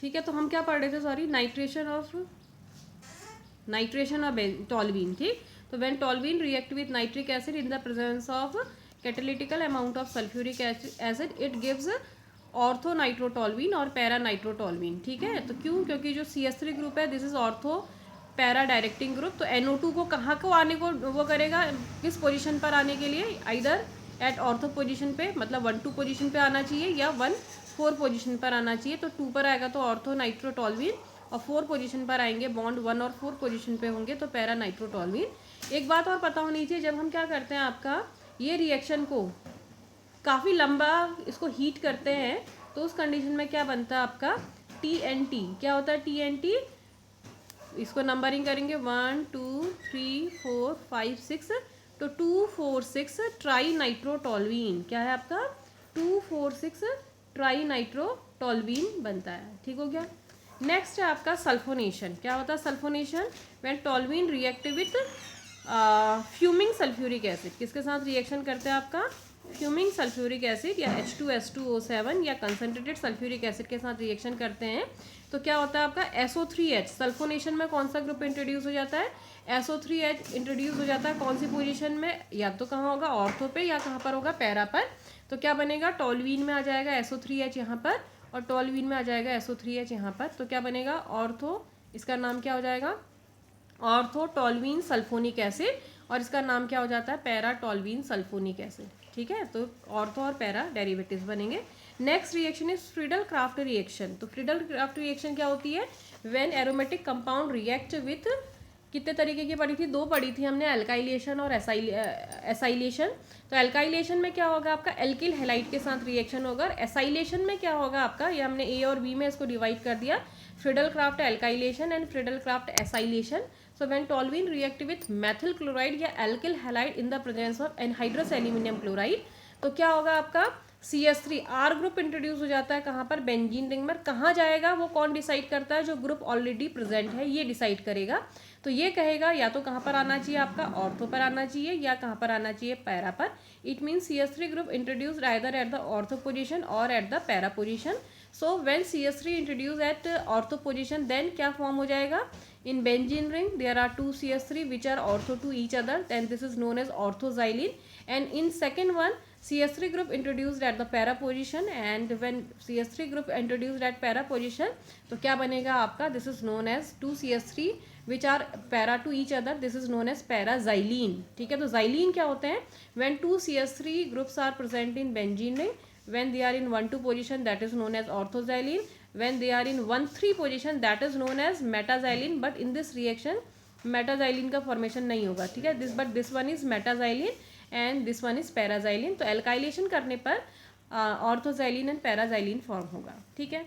ठीक है, तो हम क्या पढ़ रहे थे, सॉरी, नाइट्रेशन ऑफ टॉल्यूइन। ठीक, तो when toluene react with nitric acid in the presence of catalytical amount of sulphuric acid it gives ortho nitrotoluene और पैरा नाइट्रोटॉल्यूइन। ठीक है, तो क्यों, क्योंकि जो CH3 ग्रुप है this is ortho para directing group, तो NO2 को कहाँ को आने को वो करेगा, किस पोजीशन पर आने के लिए, आइदर एट ऑर्थो पोजीशन पे, मतलब 1-2 पोजीशन पे आना चाहिए, या 1-4 पोजीशन पर आना चाहिए। तो 2 पर आएगा तो ऑर्थो नाइट्रोटॉल्यूइन, और 4 पोजीशन पर आएंगे, बॉन्ड 1 और 4 पोजीशन पे होंगे तो पैरा नाइट्रोटॉल्यूइन। एक बात और पता होनी चाहिए, जब हम क्या करते हैं आपका ये रिएक्शन को काफ़ी लंबा इसको हीट करते हैं, तो उस कंडीशन में क्या बनता है आपका TNT। क्या होता है TNT, इसको नंबरिंग करेंगे 1 2 3 4 5 6, तो 2,4,6 ट्राई नाइट्रोटॉल्यूइन। क्या है आपका 2,4,6 ट्राई नाइट्रोटॉल्यूइन बनता है। ठीक हो गया। नेक्स्ट है आपका सल्फोनेशन। क्या होता है sulphonation, when toluene react with fuming sulphuric acid. किसके साथ रिएक्शन करते हैं आपका, फ्यूमिंग सल्फ्यूरिक एसिड या H2S2O7 या कंसनट्रेटेड सल्फ्यूरिक एसिड के साथ रिएक्शन करते हैं, तो क्या होता है आपका SO3H। सल्फोनेशन में कौन सा ग्रुप इंट्रोड्यूस हो जाता है, SO3H इंट्रोड्यूस हो जाता है। कौन सी पोजीशन में, या तो कहाँ होगा ऑर्थो पे, या कहाँ पर होगा पैरा पर। तो क्या बनेगा, टॉल्यूइन में आ जाएगा SO3H यहाँ पर, और टॉल्यूइन में आ जाएगा SO3H यहाँ पर। तो क्या बनेगा ऑर्थो, इसका नाम क्या हो जाएगा ऑर्थो टॉल्यूइन सल्फोनिक एसिड, और इसका नाम क्या हो जाता है पैरा टॉल्यूइन सल्फोनिक एसिड। ठीक है, तो ऑर्थो और पैरा डेरिवेटिव्स बनेंगे। Next reaction is Friedel craft reaction. तो फ्रीडल क्राफ्ट रिएक्शन क्या होती है, when aromatic compound react with, कितने तरीके की पढ़ी थी, 2 पढ़ी थी हमने, एल्काइलेशन और एसाइलेशन। तो एल्काइलेशन में क्या होगा आपका एल्किल हैलाइड के साथ रिएक्शन होगा, और एसाइलेशन में क्या होगा आपका, ये हमने A और B में इसको डिवाइड कर दिया, Friedel craft alkylation and Friedel Crafts acylation. So when toluene react with methyl chloride या alkyl halide in the presence of anhydrous aluminum chloride, तो क्या होगा आपका CH3 R ग्रुप इंट्रोड्यूस हो जाता है कहाँ पर, बेंजीन रिंग में। कहाँ जाएगा वो कौन डिसाइड करता है, जो ग्रुप ऑलरेडी प्रेजेंट है ये डिसाइड करेगा। तो ये कहेगा या तो कहाँ पर आना चाहिए आपका ऑर्थो पर आना चाहिए, या कहाँ पर आना चाहिए पैरा पर। It means CH3 group introduced either at the ortho position और at the para position. So when CH3 introduce at ortho position, then क्या फॉर्म हो जाएगा, in benzene ring there are 2 CH3 which are ortho to each other, then this is known as orthoxylene. And in second one CH3 group introduced at the para position, and when CH3 group introduced at para position, तो क्या बनेगा आपका, this is known as 2 CH3 which are para to each other, this is known as paraxylene। ठीक है, तो xylene क्या होते हैं, when 2 CH3 groups are present in benzene ring, when they are in 1-2 position that is known as orthoxylene, when they are in 1-3 position that is known as metaxylene, but in this reaction metaxylene का formation नहीं होगा। ठीक है, but this one is metaxylene and this one is paraxylene। तो alkylation करने पर orthoxylene and paraxylene form होगा। ठीक है,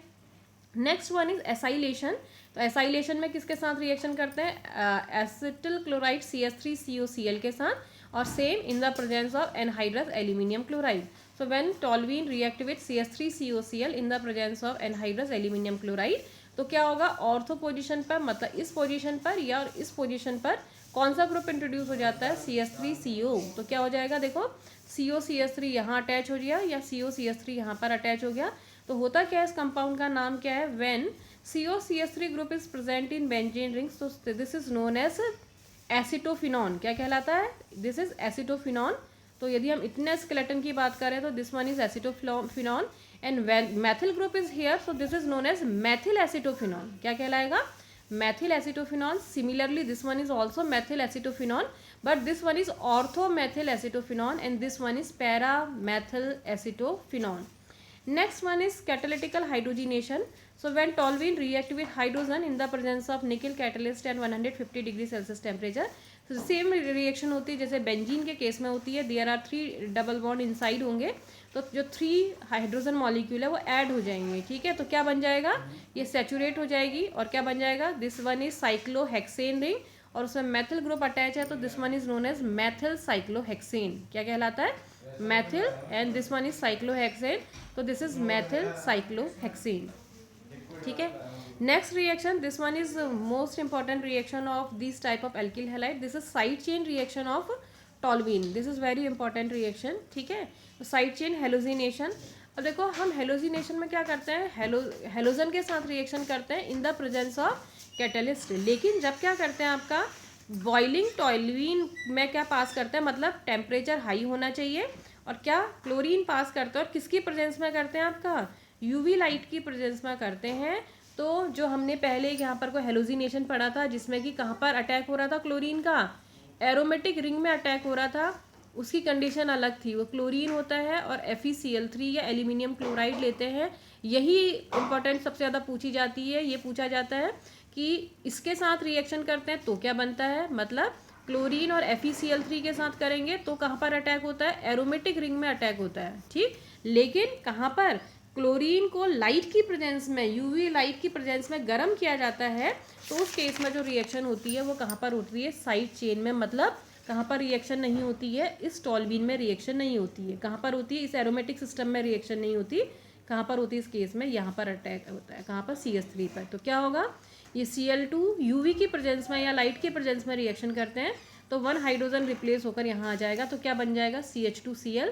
नेक्स्ट वन इज एसाइलेशन। तो एसाइलेशन में किसके साथ रिएक्शन करते हैं, एसिटिल क्लोराइड CH3COCl के साथ, और same in the presence of anhydrous aluminium chloride. So when toluene react with CH3COCl in the presence of anhydrous aluminum chloride, तो क्या होगा ऑर्थो पोजीशन पर, मतलब इस पोजीशन पर या और इस पोजीशन पर कौन सा ग्रुप इंट्रोड्यूस हो जाता है, CH3CO। तो क्या हो जाएगा, देखो COCH3 यहाँ अटैच हो गया, या COCH3 यहाँ पर अटैच हो गया। तो होता क्या है, इस कंपाउंड का नाम क्या है, when COCH3 group is present in benzene rings, तो this is known as acetophenone. क्या कहलाता है, दिस इज एसिटोफिनॉन। तो यदि हम इतने स्केलेटन की बात करें तो this one is acetophenone, and methyl group is here, so this is known as methyl acetophenone. क्या कहलाएगा, methyl acetophenone. Similarly this one is also methyl acetophenone, but this one is ortho methyl acetophenone, and this one is para methyl acetophenone. Next one is catalytical hydrogenation. So when toluene react with hydrogen in the presence of nickel catalyst at 150 degree Celsius temperature, तो same reaction होती है जैसे benzene के case में होती है। There are 3 double bond inside होंगे, तो जो 3 हाइड्रोजन मॉलिक्यूल है वो ऐड हो जाएंगे। ठीक है, तो क्या बन जाएगा, ये सैचुरेट हो जाएगी, और क्या बन जाएगा, this one is cyclohexane ring, और उसमें मैथिल ग्रुप अटैच है, तो this one is known as methyl cyclohexane. क्या कहलाता है, methyl, and this one is cyclohexane, तो दिस इज मैथिल साइक्लोहेक्सेन। ठीक है, next reaction, this one is most important reaction of this type of alkyl halide, this is side chain reaction of toluene, this is very important reaction. ठीक है, तो side chain halogenation, अब देखो हम halogenation में क्या करते हैं, हेलोजन के साथ रिएक्शन करते हैं इन द प्रेजेंस ऑफ कैटलिस्ट। लेकिन जब क्या करते हैं आपका बॉइलिंग टॉल्यूइन में क्या पास करते हैं, मतलब टेम्परेचर हाई होना चाहिए, और क्या क्लोरीन पास करते हैं, और किसकी प्रेजेंस में करते हैं आपका यूवी लाइट की प्रेजेंस में करते हैं। तो जो हमने पहले यहाँ पर कोई हेलोजिनेशन पढ़ा था जिसमें कि कहाँ पर अटैक हो रहा था क्लोरीन का, एरोमेटिक रिंग में अटैक हो रहा था, उसकी कंडीशन अलग थी, वो क्लोरीन होता है और FeCl3 या एल्यूमिनियम क्लोराइड लेते हैं। यही इंपॉर्टेंट सबसे ज़्यादा पूछी जाती है, ये पूछा जाता है कि इसके साथ रिएक्शन करते हैं तो क्या बनता है, मतलब क्लोरीन और FeCl3 के साथ करेंगे तो कहाँ पर अटैक होता है, एरोमेटिक रिंग में अटैक होता है, ठीक। लेकिन कहाँ पर क्लोरीन को लाइट की प्रेजेंस में, यूवी लाइट की प्रेजेंस में गर्म किया जाता है, तो उस केस में जो रिएक्शन होती है वो कहाँ पर होती है, साइड चेन में, मतलब कहाँ पर रिएक्शन नहीं होती है, इस टॉल्वीन में रिएक्शन नहीं होती है। कहाँ पर होती है, इस एरोमेटिक सिस्टम में रिएक्शन नहीं होती, कहाँ पर होती है इस केस में, यहाँ पर अटैक होता है, कहाँ पर CH3 पर। तो क्या होगा, ये Cl2 यूवी की प्रेजेंस में या लाइट की प्रेजेंस में रिएक्शन करते हैं तो 1 हाइड्रोजन रिप्लेस होकर यहाँ आ जाएगा, तो क्या बन जाएगा CH2Cl।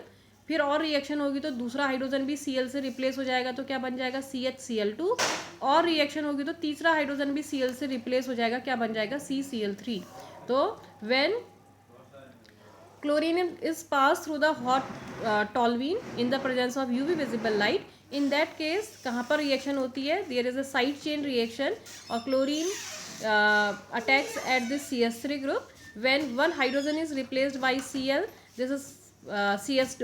फिर और रिएक्शन होगी तो दूसरा हाइड्रोजन भी Cl से रिप्लेस हो जाएगा, तो क्या बन जाएगा CHCl2। और रिएक्शन होगी तो तीसरा हाइड्रोजन भी Cl से रिप्लेस हो जाएगा, क्या बन जाएगा CCl3। तो when chlorine is passed through the hot toluene in the presence of UV visible light, in that case कहाँ पर रिएक्शन होती है, there is a side chain reaction और chlorine attacks at this CH3 group. When one hydrogen is replaced by Cl, this is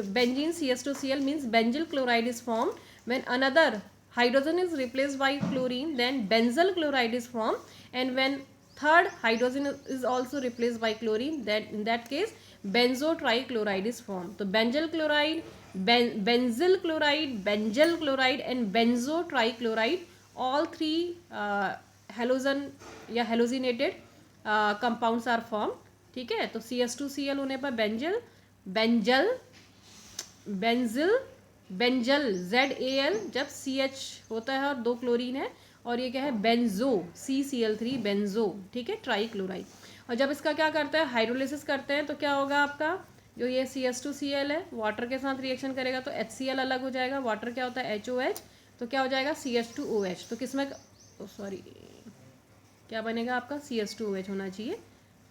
benzene CH2Cl means benzyl chloride is formed. When another hydrogen is replaced by chlorine, then benzyl chloride is formed, and when third hydrogen is also replaced by chlorine, then in that case benzo trichloride is formed. तो benzyl chloride, benzyl chloride, benzyl chloride and benzo trichloride, all three halogen या halogenated compounds are formed, ठीक है। तो CH2Cl होने पर benzyl, benzyl, benzyl ZAL जब CH होता है और 2 क्लोरीन है, और ये क्या है बेंजो CCl3 बेंजो, ठीक है, ट्राइक्लोराइड। और जब इसका क्या करता है हाइड्रोलिसिस करते हैं तो क्या होगा आपका, जो ये CH2Cl है वाटर के साथ रिएक्शन करेगा तो HCl अलग हो जाएगा, वाटर क्या होता है HOH, तो क्या हो जाएगा CH2OH। तो किसमें सॉरी क्या बनेगा आपका CH2OH होना चाहिए,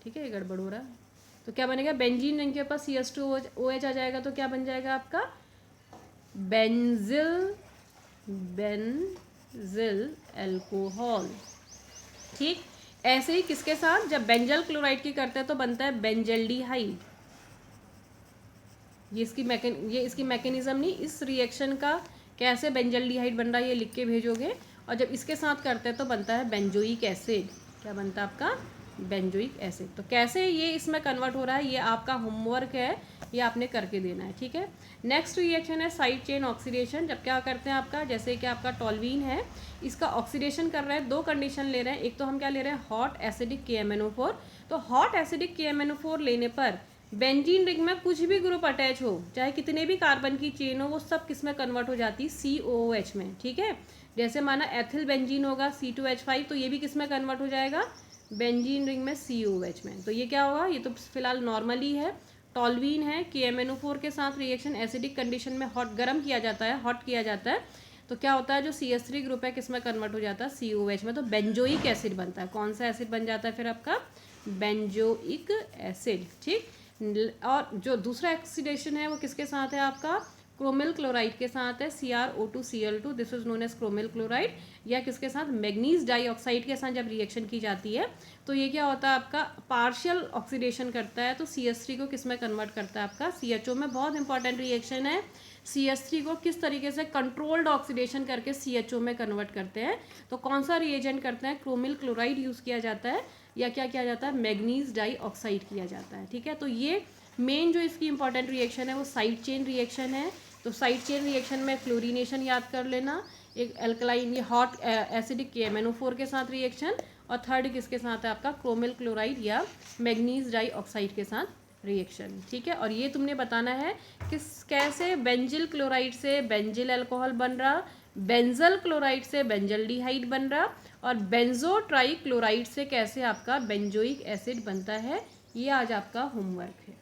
ठीक है, ये गड़बड़ हो रहा है। तो क्या बनेगा, बेंजीन रिंग के पास CH2OH आ जाएगा, तो क्या बन जाएगा आपका बेंजिल अल्कोहल, ठीक। ऐसे ही किसके साथ, जब बेंजल क्लोराइड की करते हैं तो बनता है बेंजल्डिहाइड। ये इसकी मैकेनिज्म नहीं, इस रिएक्शन का कैसे बेंजल्डिहाइड बन रहा है ये लिख के भेजोगे। और जब इसके साथ करते हैं तो बनता है बेंजोइक एसिड, क्या बनता है आपका बेंजोइक एसिड। तो कैसे ये इसमें कन्वर्ट हो रहा है ये आपका होमवर्क है, ये आपने करके देना है, ठीक है। नेक्स्ट रिएक्शन है साइड चेन ऑक्सीडेशन। जब क्या करते हैं आपका, जैसे कि आपका टॉल्वीन है, इसका ऑक्सीडेशन कर रहे हैं, 2 कंडीशन ले रहे हैं। एक तो हम क्या ले रहे हैं, हॉट एसिडिक KMnO4। तो हॉट एसिडिक KMnO4 लेने पर बेंजीन रिंग में कुछ भी ग्रुप अटैच हो, चाहे कितने भी कार्बन की चेन हो, वो सब किस में कन्वर्ट हो जाती है, COOH में, ठीक है। जैसे माना एथिल बेंजीन होगा C2H5, तो ये भी किस में कन्वर्ट हो जाएगा, बेंजीन रिंग में COOH में। तो ये क्या होगा, ये तो फिलहाल नॉर्मली है, टॉल्वीन है, KMnO4 के साथ रिएक्शन एसिडिक कंडीशन में हॉट गर्म किया जाता है, हॉट किया जाता है, तो क्या होता है जो CH3 ग्रुप है किस में कन्वर्ट हो जाता है, COOH में। तो बेंजोइक एसिड बनता है। कौन सा एसिड बन जाता है फिर आपका, बेंजोइक एसिड, ठीक। और जो दूसरा ऑक्सीडेशन है वो किसके साथ है आपका, क्रोमिल क्लोराइड के साथ है, CrO2Cl2, this is known as chromyl chloride. या किसके साथ, मैग्नीज डाइऑक्साइड के साथ जब रिएक्शन की जाती है तो ये क्या होता है आपका पार्शियल ऑक्सीडेशन करता है, तो CH3 को किस में कन्वर्ट करता है आपका, CHO में। बहुत इंपॉर्टेंट रिएक्शन है, CH3 को किस तरीके से कंट्रोल्ड ऑक्सीडेशन करके CHO में कन्वर्ट करते हैं। तो कौन सा रिएजेंट करते हैं, क्रोमिल क्लोराइड यूज़ किया जाता है, या क्या किया जाता है, मैग्नीज डाइऑक्साइड किया जाता है, ठीक है। तो ये मेन जो इसकी इंपॉर्टेंट रिएक्शन है वो साइड चेन रिएक्शन है। तो साइड चेन रिएक्शन में फ्लोरीनेशन याद कर लेना, एक एल्कलाइन ये हॉट एसिडिक KMnO4 के साथ रिएक्शन, और थर्ड किसके साथ है आपका क्रोमिल क्लोराइड या मैग्नीज डाइऑक्साइड के साथ रिएक्शन, ठीक है। और ये तुमने बताना है कैसे बेंजिल क्लोराइड से बेंजिल अल्कोहल बन रहा, बेंजल क्लोराइड से बेंजल्डिहाइड बन रहा, और बेंजो ट्राइक्लोराइड से कैसे आपका बेंजोइक एसिड बनता है। ये आज आपका होमवर्क है।